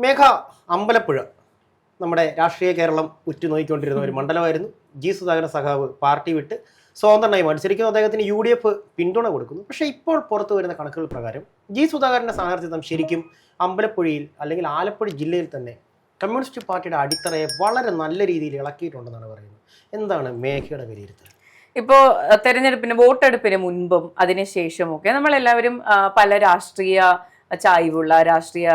മേഘ, അമ്പലപ്പുഴ നമ്മുടെ രാഷ്ട്രീയ കേരളം ഉറ്റുനോക്കിക്കൊണ്ടിരുന്ന ഒരു മണ്ഡലമായിരുന്നു. ജി സുധാകരൻ സഖാവ് പാർട്ടി വിട്ട് സ്വതന്ത്രനായി മത്സരിക്കുന്നു. അദ്ദേഹത്തിന് UDF പിന്തുണ കൊടുക്കുന്നു. പക്ഷേ ഇപ്പോൾ പുറത്തു വരുന്ന കണക്കുകൾ പ്രകാരം ജി സുധാകരൻ്റെ സ്ഥാനാർത്ഥിത്വം ശരിക്കും അമ്പലപ്പുഴയിൽ അല്ലെങ്കിൽ ആലപ്പുഴ ജില്ലയിൽ തന്നെ കമ്മ്യൂണിസ്റ്റ് പാർട്ടിയുടെ അടിത്തറയെ വളരെ നല്ല രീതിയിൽ ഇളക്കിയിട്ടുണ്ടെന്നാണ് പറയുന്നത്. എന്താണ് മേഘയുടെ വിലയിരുത്തൽ? ഇപ്പോൾ തെരഞ്ഞെടുപ്പിന് വോട്ടെടുപ്പിന് മുൻപും അതിനുശേഷവും ഒക്കെ നമ്മളെല്ലാവരും പല രാഷ്ട്രീയ ചായ്വുള്ള രാഷ്ട്രീയ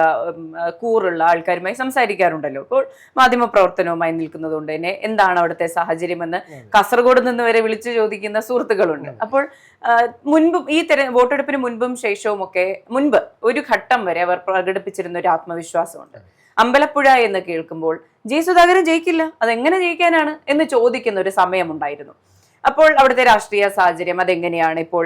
കൂറുള്ള ആൾക്കാരുമായി സംസാരിക്കാറുണ്ടല്ലോ. ഇപ്പോൾ മാധ്യമപ്രവർത്തനവുമായി നിൽക്കുന്നതുകൊണ്ട് തന്നെ എന്താണ് അവിടുത്തെ സാഹചര്യമെന്ന് കാസർഗോഡ് നിന്ന് വരെ വിളിച്ചു ചോദിക്കുന്ന സുഹൃത്തുക്കളുണ്ട്. അപ്പോൾ മുൻപും ഈ വോട്ടെടുപ്പിന് മുൻപും ശേഷവും ഒക്കെ മുൻപ് ഒരു ഘട്ടം വരെ അവർ പ്രകടിപ്പിച്ചിരുന്ന ഒരു ആത്മവിശ്വാസമുണ്ട്. അമ്പലപ്പുഴ എന്ന് കേൾക്കുമ്പോൾ ജി സുധാകരൻ ജയിക്കില്ല, അതെങ്ങനെ ജയിക്കാനാണ് എന്ന് ചോദിക്കുന്ന ഒരു സമയമുണ്ടായിരുന്നു. അപ്പോൾ അവിടുത്തെ രാഷ്ട്രീയ സാഹചര്യം അതെങ്ങനെയാണ്? ഇപ്പോൾ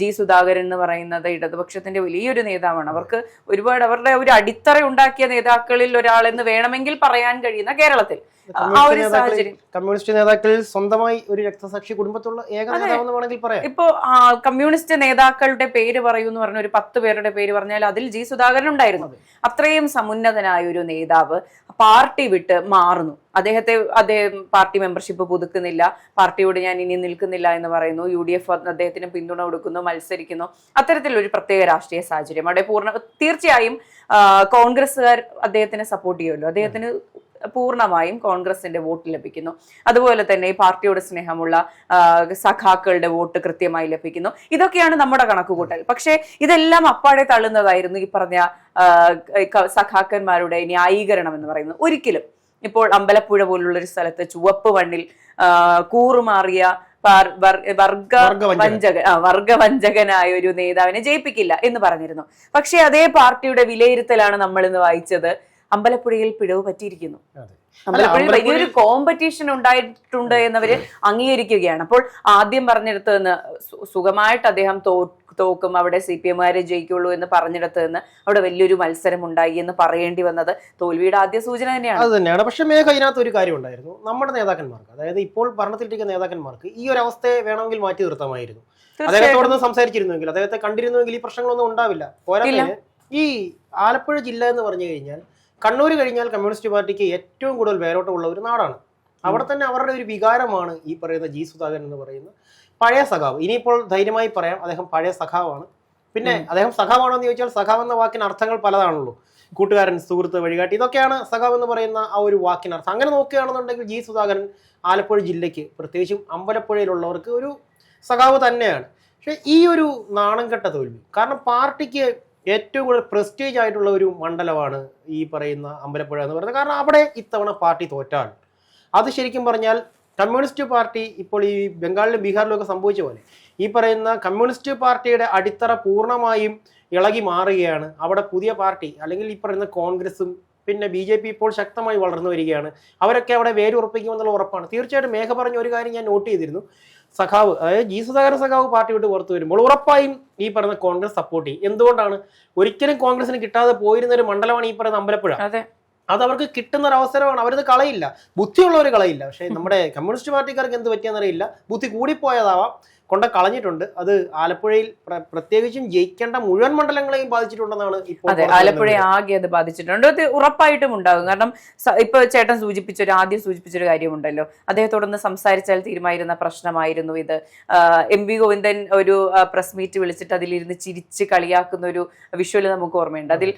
ജി സുധാകരൻ എന്ന് പറയുന്നത് ഇടതുപക്ഷത്തിന്റെ വലിയൊരു നേതാവാണ്. അവർക്ക് ഒരുപാട് അവരുടെ ഒരു അടിത്തറ ഉണ്ടാക്കിയ നേതാക്കളിൽ ഒരാളെന്ന് വേണമെങ്കിൽ പറയാൻ കഴിയുന്ന കേരളത്തിൽ ആ ഒരു സാഹചര്യം. കമ്മ്യൂണിസ്റ്റ് നേതാക്കളിൽ സ്വന്തമായി ഒരു രക്തസാക്ഷി കുടുംബത്തുള്ള ഏക നേതാവെന്ന് വേണമെങ്കിൽ പറയാം. ഇപ്പോ കമ്മ്യൂണിസ്റ്റ് നേതാക്കളുടെ പേര് പറയൂ എന്ന് പറഞ്ഞ ഒരു 10 പേരുടെ പേര് പറഞ്ഞാൽ അതിൽ ജി സുധാകരൻ ഉണ്ടായിരുന്നു. അത്രയും സമുന്നതനായ ഒരു നേതാവ് പാർട്ടി വിട്ട് മാറുന്നു. അദ്ദേഹം പാർട്ടി മെമ്പർഷിപ്പ് പുതുക്കുന്നില്ല, പാർട്ടിയോട് ഞാൻ ഇനി നിൽക്കുന്നില്ല എന്ന് പറയുന്നു. UDF അദ്ദേഹത്തിന് പിന്തുണ കൊടുക്കുന്നു, മത്സരിക്കുന്നു. അത്തരത്തിലൊരു പ്രത്യേക രാഷ്ട്രീയ സാഹചര്യം അവിടെ തീർച്ചയായും കോൺഗ്രസ്സുകാർ അദ്ദേഹത്തിനെ സപ്പോർട്ട് ചെയ്യുമല്ലോ. അദ്ദേഹത്തിന് പൂർണ്ണമായും കോൺഗ്രസിന്റെ വോട്ട് ലഭിക്കുന്നു. അതുപോലെ തന്നെ ഈ പാർട്ടിയോട് സ്നേഹമുള്ള സഖാക്കളുടെ വോട്ട് കൃത്യമായി ലഭിക്കുന്നു. ഇതൊക്കെയാണ് നമ്മുടെ കണക്കുകൂട്ടൽ. പക്ഷേ ഇതെല്ലാം അപ്പാടെ തള്ളുന്നതായിരുന്നു ഈ പറഞ്ഞ സഖാക്കന്മാരുടെ ന്യായീകരണം എന്ന് പറയുന്നത്. ഒരിക്കലും ഇപ്പോൾ അമ്പലപ്പുഴ പോലുള്ളൊരു സ്ഥലത്ത് ചുവപ്പ് മണ്ണിൽ കൂറുമാറിയ വർഗവഞ്ചകനായ ഒരു നേതാവിനെ ജയിപ്പിക്കില്ല എന്ന് പറഞ്ഞിരുന്നു. പക്ഷെ അതേ പാർട്ടിയുടെ വിലയിരുത്തലാണ് നമ്മൾ ഇന്ന് വായിച്ചത്. അമ്പലപ്പുഴയിൽ പിഴവ് പറ്റിയിരിക്കുന്നു. അമ്പലപ്പുഴയിൽ വലിയൊരു കോമ്പറ്റീഷൻ ഉണ്ടായിട്ടുണ്ട് എന്നവര് അംഗീകരിക്കുകയാണ്. അപ്പോൾ ആദ്യം പറഞ്ഞിടത്ത് നിന്ന് സുഖമായിട്ട് അദ്ദേഹം തോക്കും, അവിടെ CPM-കാരെ ജയിക്കുള്ളൂ എന്ന് പറഞ്ഞിടത്ത് നിന്ന് അവിടെ വലിയൊരു മത്സരം ഉണ്ടായി എന്ന് പറയേണ്ടി വന്നത് തോൽവിയുടെ ആദ്യ സൂചന തന്നെയാണ്. അത് തന്നെയാണ്. പക്ഷെ മേഘ, ഇതിനകത്ത് ഒരു കാര്യം ഉണ്ടായിരുന്നു. നമ്മുടെ നേതാക്കന്മാർക്ക്, അതായത് ഇപ്പോൾ ഭരണത്തിലിരിക്കുന്ന നേതാക്കന്മാർക്ക് ഈ ഒരു അവസ്ഥയെ വേണമെങ്കിൽ മാറ്റി നിർത്താമായിരുന്നു. അദ്ദേഹത്തോടൊന്ന് സംസാരിച്ചിരുന്നുവെങ്കിൽ, അദ്ദേഹത്തെ കണ്ടിരുന്നുവെങ്കിൽ ഈ പ്രശ്നങ്ങളൊന്നും ഉണ്ടാവില്ല. പോരാത്തതിന് ഈ ആലപ്പുഴ ജില്ല എന്ന് പറഞ്ഞു കഴിഞ്ഞാൽ കണ്ണൂർ കഴിഞ്ഞാൽ കമ്മ്യൂണിസ്റ്റ് പാർട്ടിക്ക് ഏറ്റവും കൂടുതൽ വേരോട്ടമുള്ള ഒരു നാടാണ്. അവിടെ തന്നെ അവരുടെ ഒരു വികാരമാണ് ഈ പറയുന്ന ജി സുധാകരൻ എന്ന് പറയുന്ന പഴയ സഖാവ്. ഇനിയിപ്പോൾ ധൈര്യമായി പറയാം, അദ്ദേഹം പഴയ സഖാവാണ്. പിന്നെ അദ്ദേഹം സഖാവാണോ എന്ന് ചോദിച്ചാൽ സഖാവ് എന്ന വാക്കിന് അർത്ഥങ്ങൾ പലതാണുള്ളൂ. കൂട്ടുകാരൻ, സുഹൃത്ത്, വഴികാട്ടി, ഇതൊക്കെയാണ് സഖാവ് എന്ന് പറയുന്ന ആ ഒരു വാക്കിനർത്ഥം. അങ്ങനെ നോക്കുകയാണെന്നുണ്ടെങ്കിൽ ജി സുധാകരൻ ആലപ്പുഴ ജില്ലയ്ക്ക്, പ്രത്യേകിച്ചും അമ്പലപ്പുഴയിലുള്ളവർക്ക് ഒരു സഖാവ് തന്നെയാണ്. പക്ഷേ ഈ ഒരു നാണം കെട്ട തോൽവി, കാരണം പാർട്ടിക്ക് ഏറ്റവും കൂടുതൽ പ്രസ്റ്റീജ് ആയിട്ടുള്ള ഒരു മണ്ഡലമാണ് ഈ പറയുന്ന അമ്പലപ്പുഴ എന്ന് പറയുന്നത്. കാരണം അവിടെ ഇത്തവണ പാർട്ടി തോറ്റാൽ അത് ശരിക്കും പറഞ്ഞാൽ കമ്മ്യൂണിസ്റ്റ് പാർട്ടി ഇപ്പോൾ ഈ ബംഗാളിലും ബീഹാറിലും ഒക്കെ സംഭവിച്ച പോലെ ഈ പറയുന്ന കമ്മ്യൂണിസ്റ്റ് പാർട്ടിയുടെ അടിത്തറ പൂർണ്ണമായും ഇളകി മാറുകയാണ്. അവിടെ പുതിയ പാർട്ടി അല്ലെങ്കിൽ ഈ പറയുന്ന കോൺഗ്രസും പിന്നെ BJP ഇപ്പോൾ ശക്തമായി വളർന്നു വരികയാണ്. അവരൊക്കെ അവിടെ വേരുറപ്പിക്കുമെന്നുള്ള ഉറപ്പാണ്. തീർച്ചയായിട്ടും മേഘ പറഞ്ഞ ഒരു കാര്യം ഞാൻ നോട്ട് ചെയ്തിരുന്നു. സഖാവ്, അതായത് ജി സുധാകരൻ സഖാവ് പാർട്ടി വിട്ട് പുറത്തു വരുമ്പോൾ ഉറപ്പായും ഈ പറയുന്ന കോൺഗ്രസ് സപ്പോർട്ട് ചെയ്യും. എന്തുകൊണ്ടാണ്? ഒരിക്കലും കോൺഗ്രസിന് കിട്ടാതെ പോയിരുന്ന ഒരു മണ്ഡലമാണ് ഈ പറയുന്ന അമ്പലപ്പുഴ. അത് അവർക്ക് കിട്ടുന്ന ഒരു അവസരമാണ്. അവരത് കളയില്ല, ബുദ്ധിയുള്ളവർ കളയില്ല. പക്ഷേ നമ്മുടെ കമ്മ്യൂണിസ്റ്റ് പാർട്ടിക്കാർക്ക് എന്ത് പറ്റിയെന്നറിയില്ല, ബുദ്ധി കൂടിപ്പോയതാവാം, കളഞ്ഞിട്ടുണ്ട്. അത് ആലപ്പുഴയിൽ പ്രത്യേകിച്ചും ജയിക്കേണ്ട മുഴുവൻ മണ്ഡലങ്ങളെയും ബാധിച്ചിട്ടുണ്ടെന്നാണ് ഇപ്പോൾ. അതെ, ആലപ്പുഴ ആകെ അത് ബാധിച്ചിട്ടുണ്ട്. അത് ഉറപ്പായിട്ടും ഉണ്ടാകും. കാരണം ഇപ്പൊ ചേട്ടൻ ആദ്യം സൂചിപ്പിച്ചൊരു കാര്യമുണ്ടല്ലോ, അദ്ദേഹത്തോടൊന്ന് സംസാരിച്ചാൽ തീരുമാനിക്കുന്ന പ്രശ്നമായിരുന്നു ഇത്. MV ഗോവിന്ദൻ ഒരു പ്രസ് മീറ്റ് വിളിച്ചിട്ട് അതിലിരുന്ന് ചിരിച്ച് കളിയാക്കുന്ന ഒരു വിഷ്വല് നമുക്ക് ഓർമ്മയുണ്ട്. അതിൽ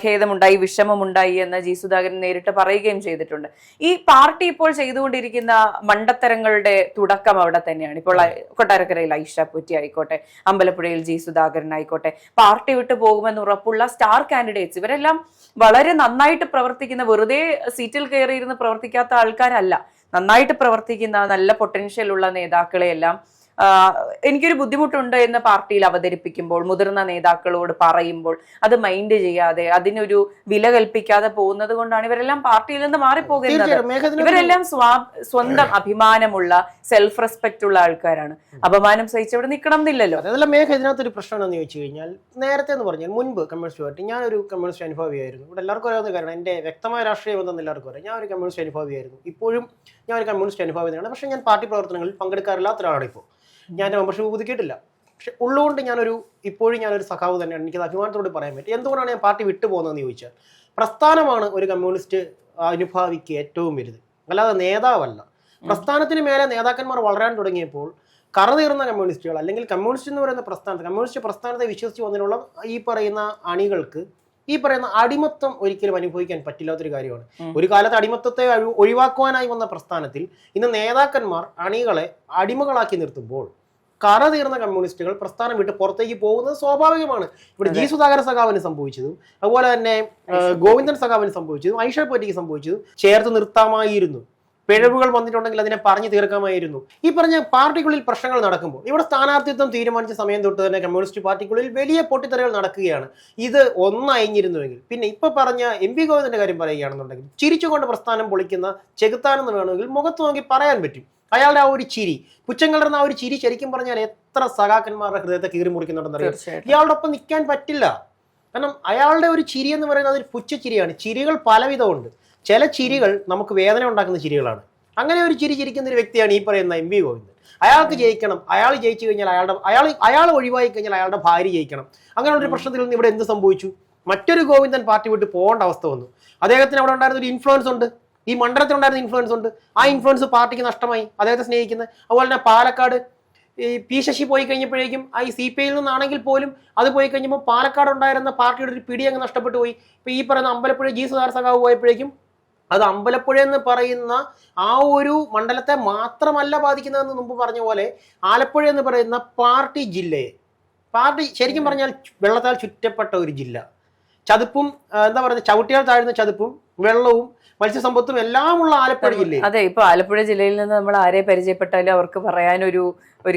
ഖേദമുണ്ടായി, വിഷമമുണ്ടായി എന്ന് ജി സുധാകരൻ നേരിട്ട് പറയുകയും ചെയ്തിട്ടുണ്ട്. ഈ പാർട്ടി ഇപ്പോൾ ചെയ്തുകൊണ്ടിരിക്കുന്ന മണ്ടത്തരങ്ങളുടെ തുടക്കം അവിടെ തന്നെയാണ്. ഇപ്പോൾ കൊട്ടാരക്കരയിൽ ഐഷ പൂറ്റി ആയിക്കോട്ടെ, അമ്പലപ്പുഴയിൽ ജി സുധാകരൻ ആയിക്കോട്ടെ, പാർട്ടി വിട്ടു പോകുമെന്ന് ഉറപ്പുള്ള സ്റ്റാർ കാൻഡിഡേറ്റ്സ്, ഇവരെല്ലാം വളരെ നന്നായിട്ട് പ്രവർത്തിക്കുന്ന, വെറുതെ സീറ്റിൽ കയറിയിരുന്ന് പ്രവർത്തിക്കാത്ത ആൾക്കാരല്ല. നന്നായിട്ട് പ്രവർത്തിക്കുന്ന നല്ല പൊട്ടൻഷ്യൽ ഉള്ള നേതാക്കളെയെല്ലാം എനിക്കൊരു ബുദ്ധിമുട്ടുണ്ട് എന്ന് പാർട്ടിയിൽ അവതരിപ്പിക്കുമ്പോൾ, മുതിർന്ന നേതാക്കളോട് പറയുമ്പോൾ അത് മൈൻഡ് ചെയ്യാതെ അതിനൊരു വില കൽപ്പിക്കാതെ പോകുന്നത് കൊണ്ടാണ് ഇവരെല്ലാം പാർട്ടിയിൽ നിന്ന് മാറിപ്പോകുന്നത്. ഇവരെല്ലാം സ്വന്തം അഭിമാനമുള്ള, സെൽഫ് റെസ്പെക്ട് ഉള്ള ആൾക്കാരാണ്. അപമാനം സഹിച്ചവിടെ നിൽക്കണം എന്നില്ലല്ലോ. അതെല്ലാം മേഘ, ഇതിനകത്തൊരു പ്രശ്നം എന്താണെന്ന് ചോദിച്ചു കഴിഞ്ഞാൽ, നേരത്തെ എന്ന് പറഞ്ഞാൽ മുൻപ് കമ്മ്യൂണിസ്റ്റ് പാർട്ടി, ഞാനൊരു കമ്മ്യൂണിസ്റ്റ് അനുഭാവിയായിരുന്നു. ഇവിടെ എല്ലാവർക്കും അറിയാവുന്ന കാരണം, എൻ്റെ വ്യക്തമായ രാഷ്ട്രീയ ബന്ധം എല്ലാവർക്കും അറിയാം. ഞാൻ ഒരു കമ്മ്യൂണിസ്റ്റ് അനുഭാവിയായിരുന്നു. ഇപ്പോഴും ഞാൻ ഒരു കമ്മ്യൂണിസ്റ്റ് അനുഭാവി തന്നെയാണ്. പക്ഷേ ഞാൻ പാർട്ടി പ്രവർത്തനങ്ങളിൽ പങ്കെടുക്കാറില്ലാത്ത ഒരാളാണ്. ഇപ്പോൾ ഞാൻ മെമ്പർഷിപ്പ് പുതുക്കിയിട്ടില്ല. പക്ഷെ ഉള്ളുകൊണ്ട് ഇപ്പോഴും ഞാനൊരു സഖാവ് തന്നെയാണ്. എനിക്കത് അഭിമാനത്തോട് പറയാൻ പറ്റും. എന്തുകൊണ്ടാണ് ഞാൻ പാർട്ടി വിട്ടു പോകുന്നതെന്ന് ചോദിച്ചാൽ, പ്രസ്ഥാനമാണ് ഒരു കമ്മ്യൂണിസ്റ്റ് അനുഭാവിക്ക് ഏറ്റവും വലുത്, അല്ലാതെ നേതാവല്ല. പ്രസ്ഥാനത്തിന് മേലെ നേതാക്കന്മാർ വളരാൻ തുടങ്ങിയപ്പോൾ കറതീർന്ന കമ്മ്യൂണിസ്റ്റുകൾ, അല്ലെങ്കിൽ കമ്മ്യൂണിസ്റ്റ് എന്ന് പറയുന്ന പ്രസ്ഥാനത്തെ, കമ്മ്യൂണിസ്റ്റ് പ്രസ്ഥാനത്തെ വിശ്വസിച്ച് വന്നതിനുള്ള ഈ പറയുന്ന അണികൾക്ക് ഈ പറയുന്ന അടിമത്തം ഒരിക്കലും അനുഭവിക്കാൻ പറ്റില്ലാത്തൊരു കാര്യമാണ്. ഒരു കാലത്ത് അടിമത്തത്തെ ഒഴിവാക്കുവാനായി വന്ന പ്രസ്ഥാനത്തിൽ ഇന്ന് നേതാക്കന്മാർ അണികളെ അടിമകളാക്കി നിർത്തുമ്പോൾ കറതീർന്ന കമ്മ്യൂണിസ്റ്റുകൾ പ്രസ്ഥാനം വിട്ട് പുറത്തേക്ക് പോകുന്നത് സ്വാഭാവികമാണ്. ഇവിടെ ജി സുധാകരൻ സഖാവിന് സംഭവിച്ചതും അതുപോലെ തന്നെ ഗോവിന്ദൻ സഖാവിന് സംഭവിച്ചതും ഐഷ പോറ്റിക്ക് സംഭവിച്ചതും ചേർത്ത് നിർത്താമായിരുന്നു. പിഴവുകൾ വന്നിട്ടുണ്ടെങ്കിൽ അതിനെ പറഞ്ഞു തീർക്കാമായിരുന്നു. ഈ പറഞ്ഞ പാർട്ടിക്കുള്ളിൽ പ്രശ്നങ്ങൾ നടക്കുമ്പോൾ ഇവിടെ സ്ഥാനാർത്ഥിത്വം തീരുമാനിച്ച സമയം തൊട്ട് തന്നെ കമ്മ്യൂണിസ്റ്റ് പാർട്ടിക്കുള്ളിൽ വലിയ പൊട്ടിത്തെറികൾ നടക്കുകയാണ്. ഇത് ഒന്നയഞ്ഞിരുന്നുവെങ്കിൽ, പിന്നെ ഇപ്പൊ പറഞ്ഞ എം പി ഗോവിന്ദന്റെ കാര്യം പറയുകയാണെന്നുണ്ടെങ്കിൽ ചിരിച്ചുകൊണ്ട് പ്രസ്ഥാനം പൊളിക്കുന്ന ചെകുത്താനെന്ന് വേണമെങ്കിൽ മുഖത്ത് നോക്കി പറയാൻ പറ്റും. അയാളുടെ ആ ഒരു ചിരി, പുച്ഛം കലർന്ന ആ ഒരു ചിരി ശരിക്കും പറഞ്ഞാൽ എത്ര സഖാക്കന്മാരുടെ ഹൃദയത്തെ കീറി മുറിക്കുന്നുണ്ടെന്നറിയാം. ഇയാളുടെ ഒപ്പം നിൽക്കാൻ പറ്റില്ല. കാരണം അയാളുടെ ഒരു ചിരി എന്ന് പറയുന്നത് അതൊരു പുച്ഛച്ചിരിയാണ്. ചിരികൾ പലവിധമുണ്ട്. ചില ചിരികൾ നമുക്ക് വേദന ഉണ്ടാക്കുന്ന ചിരികളാണ്. അങ്ങനെ ഒരു ചിരി ചിരിക്കുന്ന ഒരു വ്യക്തിയാണ് ഈ പറയുന്ന എം വി ഗോവിന്ദൻ. അയാൾക്ക് ജയിക്കണം, അയാൾ ജയിച്ചു കഴിഞ്ഞാൽ അയാൾ ഒഴിവായി കഴിഞ്ഞാൽ അയാളുടെ ഭാര്യ ജയിക്കണം. അങ്ങനെയുള്ളൊരു പ്രശ്നത്തിൽ നിന്ന് ഇവിടെ എന്ത് സംഭവിച്ചു? മറ്റൊരു ഗോവിന്ദൻ പാർട്ടി വിട്ട് പോകേണ്ട അവസ്ഥ വന്നു. അദ്ദേഹത്തിന് അവിടെ ഉണ്ടായിരുന്ന ഒരു ഇൻഫ്ലുവൻസ് ഉണ്ട്, ഈ മണ്ഡലത്തിലുണ്ടായിരുന്ന ഇൻഫ്ലുവൻസ് ഉണ്ട്. ആ ഇൻഫ്ലുവൻസ് പാർട്ടിക്ക് നഷ്ടമായി, അദ്ദേഹത്തെ സ്നേഹിക്കുന്നത്. അതുപോലെ തന്നെ പാലക്കാട് ഈ പി ശശി പോയി കഴിഞ്ഞപ്പോഴേക്കും ഈ CPI നിന്നാണെങ്കിൽ പോലും അത് പോയി കഴിഞ്ഞപ്പോൾ പാലക്കാട് ഉണ്ടായിരുന്ന പാർട്ടിയുടെ ഒരു പിടി അങ്ങ് നഷ്ടപ്പെട്ടു പോയി. ഇപ്പൊ ഈ പറയുന്ന അമ്പലപ്പുഴ ജി സുധാകരൻ സഖാവ് പോയപ്പോഴേക്കും അത് അമ്പലപ്പുഴ എന്ന് പറയുന്ന ആ ഒരു മണ്ഡലത്തെ മാത്രമല്ല ബാധിക്കുന്നതെന്ന് മുമ്പ് പറഞ്ഞ പോലെ ആലപ്പുഴ എന്ന് പറയുന്ന പാർട്ടി ജില്ലയെ, പാർട്ടി ശരിക്കും പറഞ്ഞാൽ വെള്ളത്താൽ ചുറ്റപ്പെട്ട ഒരു ജില്ല, ചതുപ്പും എന്താ പറയുക ചവിട്ടിയാൽ താഴ്ന്ന ചതുപ്പും വെള്ളവും മത്സ്യസമ്പത്തും എല്ലാം ഉള്ള ആലപ്പുഴ ജില്ലയിൽ. അതെ, ഇപ്പൊ ആലപ്പുഴ ജില്ലയിൽ നിന്ന് നമ്മൾ ആരെ പരിചയപ്പെട്ടാലും അവർക്ക് പറയാനൊരു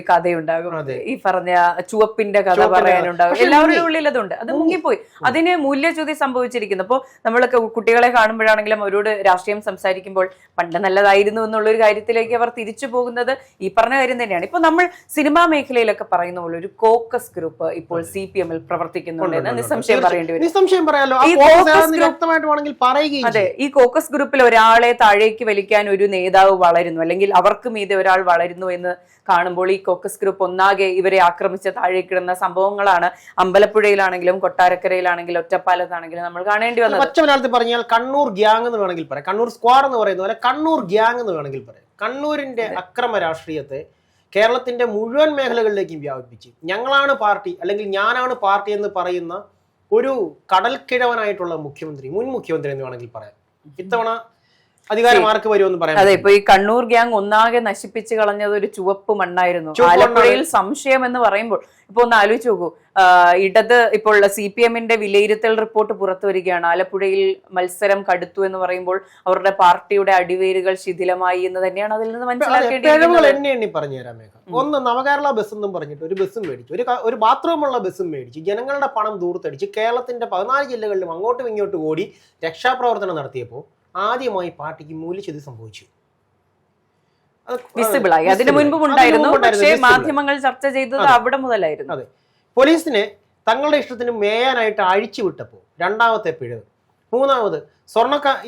കഥയുണ്ടാകും. ഈ പറഞ്ഞ ചുവപ്പിന്റെ കഥ പറയാനുണ്ടാകും. എല്ലാവരുടെ ഉള്ളിൽ അതുണ്ട്. അത് മുങ്ങിപ്പോയി. അതിന് മൂല്യച്യുതി സംഭവിച്ചിരിക്കുന്നു. അപ്പോൾ നമ്മളൊക്കെ കുട്ടികളെ കാണുമ്പോഴാണെങ്കിലും അവരോട് രാഷ്ട്രീയം സംസാരിക്കുമ്പോൾ പണ്ട് നല്ലതായിരുന്നു എന്നുള്ളൊരു കാര്യത്തിലേക്ക് അവർ തിരിച്ചു പോകുന്നത് ഈ പറഞ്ഞ കാര്യം തന്നെയാണ്. ഇപ്പൊ നമ്മൾ സിനിമാ മേഖലയിലൊക്കെ പറയുന്ന പോലെ ഒരു കോക്കസ് ഗ്രൂപ്പ് ഇപ്പോൾ CPM പ്രവർത്തിക്കുന്നുണ്ട് എന്ന് നിസ്സംശയം പറയേണ്ടി വരും. നിസ്സംശയം പറയാലോ. അതെ, ഈ കോക്കസ് ഗ്രൂപ്പിൽ ഒരാളെ താഴേക്ക് വലിക്കാൻ ഒരു നേതാവ് വളരുന്നു, അല്ലെങ്കിൽ അവർക്ക് മീതെ ഒരാൾ വളരുന്നു എന്ന് കാണുമ്പോൾ ഈ കോക്കസ് ഗ്രൂപ്പ് ഒന്നാകെ ഇവരെ ആക്രമിച്ച് താഴേക്കിടുന്ന സംഭവങ്ങളാണ് അമ്പലപ്പുഴയിലാണെങ്കിലും കൊട്ടാരക്കരയിലാണെങ്കിലും ഒറ്റപ്പാലത്താണെങ്കിലും നമ്മൾ കാണേണ്ടി വന്നത്. പച്ച മലയാളത്തിൽ പറഞ്ഞാൽ കണ്ണൂർ ഗ്യാങ് എന്ന് വേണമെങ്കിൽ പറയാം, കണ്ണൂർ സ്ക്വാഡ് എന്ന് പറയുന്ന പോലെ കണ്ണൂർ ഗ്യാങ് എന്ന് വേണമെങ്കിൽ പറയാം. കണ്ണൂരിന്റെ അക്രമ രാഷ്ട്രീയത്തെ കേരളത്തിന്റെ മുഴുവൻ മേഖലകളിലേക്കും വ്യാപിപ്പിച്ച് ഞങ്ങളാണ് പാർട്ടി, അല്ലെങ്കിൽ ഞാനാണ് പാർട്ടി എന്ന് പറയുന്ന ഒരു കടൽക്കിഴവനായിട്ടുള്ള മുഖ്യമന്ത്രി, മുൻ മുഖ്യമന്ത്രി എന്ന് വേണമെങ്കിൽ പറയാം. ഇത്തവണ അധികാരം ആർക്ക് വരുമെന്ന് പറയാം. അതെ, ഇപ്പൊ ഈ കണ്ണൂർ ഗ്യാങ് ഒന്നാകെ നശിപ്പിച്ച് കളഞ്ഞത് ഒരു ചുവപ്പ് മണ്ണായിരുന്നു. ആലപ്പുഴയിൽ സംശയം എന്ന് പറയുമ്പോൾ ഇപ്പൊ ഒന്ന് ആലോചിച്ച് നോക്കൂ, ഇടത് ഇപ്പോൾ CPMന്റെ വിലയിരുത്തൽ റിപ്പോർട്ട് പുറത്തു വരികയാണ്. ആലപ്പുഴയിൽ മത്സരം കടുത്തു എന്ന് പറയുമ്പോൾ അവരുടെ പാർട്ടിയുടെ അടിവേരുകൾ ശിഥിലമായി എന്ന് തന്നെയാണ് അതിൽ നിന്ന് മനസ്സിലാക്കേണ്ടത്. എണ്ണി പറഞ്ഞു തരാം മേഘ. ഒന്ന്, നവകേരള ബസ് എന്നും പറഞ്ഞിട്ട് ഒരു ബസ്സും മേടിച്ചു, ഒരു ബാത്റൂമുള്ള ബസ്സും മേടിച്ച് ജനങ്ങളുടെ പണം ദൂർത്തടിച്ച് കേരളത്തിന്റെ 14 ജില്ലകളിലും അങ്ങോട്ടും ഇങ്ങോട്ടും ഓടി രക്ഷാപ്രവർത്തനം നടത്തിയപ്പോൾ ആദ്യമായി പാർട്ടിക്ക് മൂല്യച്യുതി സംഭവിച്ചു. വിസിബിളായി. അതിന് മുൻപും ഉണ്ടായിരുന്നു, പക്ഷേ മാധ്യമങ്ങൾ ചർച്ച ചെയ്തത് അവിടെ മുതലായിരുന്നു. അതെ, പോലീസിനെ തങ്ങളുടെ ഇഷ്ടത്തിന് മേയാനായിട്ട് അഴിച്ചു വിട്ടപ്പോൾ രണ്ടാമത്തെ പിഴവ്. മൂന്നാമത്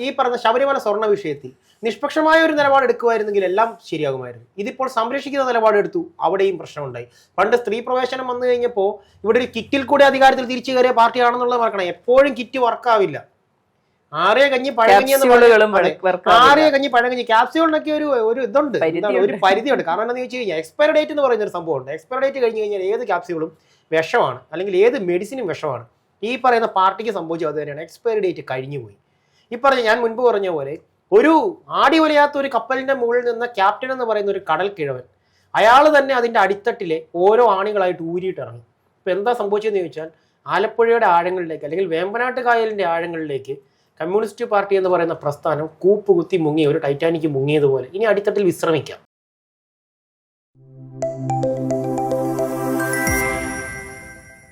ഈ പറഞ്ഞ ശബരിമല സ്വർണ്ണ വിഷയത്തിൽ നിഷ്പക്ഷമായ ഒരു നിലപാട് എടുക്കുമായിരുന്നെങ്കിൽ എല്ലാം ശരിയാകുമായിരുന്നു. ഇതിപ്പോൾ സംരക്ഷിക്കുന്ന നിലപാടെടുത്തു, അവിടെയും പ്രശ്നമുണ്ടായി. പണ്ട് സ്ത്രീ പ്രവേശനം വന്നു കഴിഞ്ഞപ്പോൾ ഇവിടെ ഒരു കിറ്റിൽ കൂടി അധികാരത്തിൽ തിരിച്ചു കയറിയ പാർട്ടിയാണെന്നുള്ളത് മറക്കണം. എപ്പോഴും കിറ്റ് വർക്കാവില്ല. ആറിയ കഞ്ഞി പഴകഞ്ഞി ക്യാപ്സ്യൂളിനൊക്കെ ഒരു ഇതുണ്ട്, ഒരു പരിധിയുണ്ട്. കാരണം എന്താണെന്ന് വെച്ച് കഴിഞ്ഞാൽ എക്സ്പയറി ഡേറ്റ് എന്ന് പറയുന്ന ഒരു സംഭവമുണ്ട്. എക്സ്പയറി ഡേറ്റ് കഴിഞ്ഞ് കഴിഞ്ഞാൽ ഏത് ക്യാപ്സ്യൂളും വിഷമാണ്, അല്ലെങ്കിൽ ഏത് മെഡിസിനും വിഷമാണ്. ഈ പറയുന്ന പാർട്ടിക്ക് സംഭവിച്ചത് അത് തന്നെയാണ്. എക്സ്പയറി ഡേറ്റ് കഴിഞ്ഞു പോയി. ഈ ഞാൻ മുൻപ് പറഞ്ഞ പോലെ ഒരു ആടി ഒലയാത്ത ഒരു കപ്പലിന്റെ മുകളിൽ നിന്ന് ക്യാപ്റ്റൻ എന്ന് പറയുന്ന ഒരു കടൽ കിഴവൻ, അയാൾ തന്നെ അതിന്റെ അടിത്തട്ടിലെ ഓരോ ആണികളായിട്ട് ഊരിയിട്ട് ഇറങ്ങി. ഇപ്പൊ എന്താ സംഭവിച്ചതെന്ന് ചോദിച്ചാൽ ആലപ്പുഴയുടെ ആഴങ്ങളിലേക്ക്, അല്ലെങ്കിൽ വേമ്പനാട്ട് കായലിന്റെ ആഴങ്ങളിലേക്ക് കമ്മ്യൂണിസ്റ്റ് പാർട്ടി എന്ന് പറയുന്ന പ്രസ്ഥാനം കൂപ്പുകുത്തി മുങ്ങിയ ഒരു ടൈറ്റാനിക്ക് മുങ്ങിയതുപോലെ ഇനി അടിത്തട്ടിൽ വിശ്രമിക്കാം.